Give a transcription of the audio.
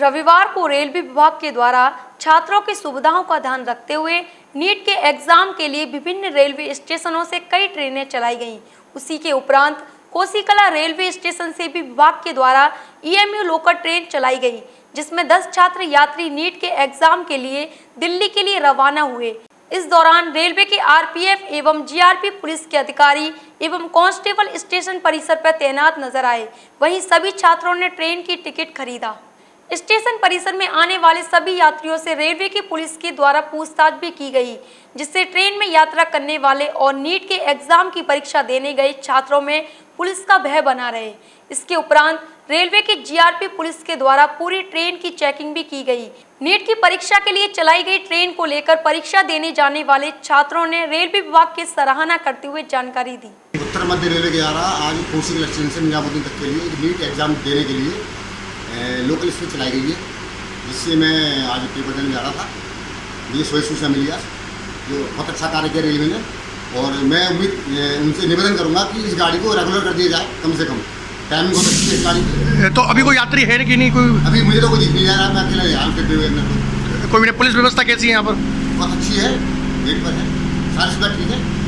रविवार को रेलवे विभाग के द्वारा छात्रों की सुविधाओं का ध्यान रखते हुए नीट के एग्जाम के लिए विभिन्न रेलवे स्टेशनों से कई ट्रेनें चलाई गईं। उसी के उपरांत कोसीकला रेलवे स्टेशन से भी विभाग के द्वारा ईएमयू लोकल ट्रेन चलाई गई, जिसमें 10 छात्र यात्री नीट के एग्जाम के लिए दिल्ली के लिए रवाना हुए। इस दौरान रेलवे के आरपीएफ एवं जीआरपी पुलिस के अधिकारी एवं कांस्टेबल स्टेशन परिसर पर तैनात नजर आए। वहीं सभी छात्रों ने ट्रेन की टिकट खरीदा। स्टेशन परिसर में आने वाले सभी यात्रियों से रेलवे की पुलिस के द्वारा पूछताछ भी की गई, जिससे ट्रेन में यात्रा करने वाले और नीट के एग्जाम की परीक्षा देने गए छात्रों में पुलिस का भय बना रहे। इसके उपरांत रेलवे की जीआरपी पुलिस के द्वारा पूरी ट्रेन की चेकिंग भी की गई। नीट की परीक्षा के लिए चलाई गई ट्रेन को लेकर परीक्षा देने जाने वाले छात्रों ने रेलवे विभाग की सराहना करते हुए जानकारी दी। उत्तर मध्य रेलवे के द्वारा आज कोसीकला स्टेशन से निजामुद्दीन तक के लिए नीट एग्जाम देने के लिए लोकल स्टेशन चलाई गई है, जिससे मैं आज पेपर देने जा रहा था। मुझे सोई सूचना मिली आज, जो बहुत अच्छा कार्य किया रेलवे ने, और मैं उनसे निवेदन करूंगा कि इस गाड़ी को रेगुलर कर दिया जाए, कम से कम टाइमिंग बहुत अच्छी है इस गाड़ी की। तो अभी कोई यात्री है कि नहीं? कोई अभी मुझे तो कोई दिख नहीं जा रहा, मैं अकेला यहाँ पे। कोई पुलिस व्यवस्था कैसी है यहाँ पर? बहुत अच्छी है, गेट पर है, सारी सुविधा ठीक है।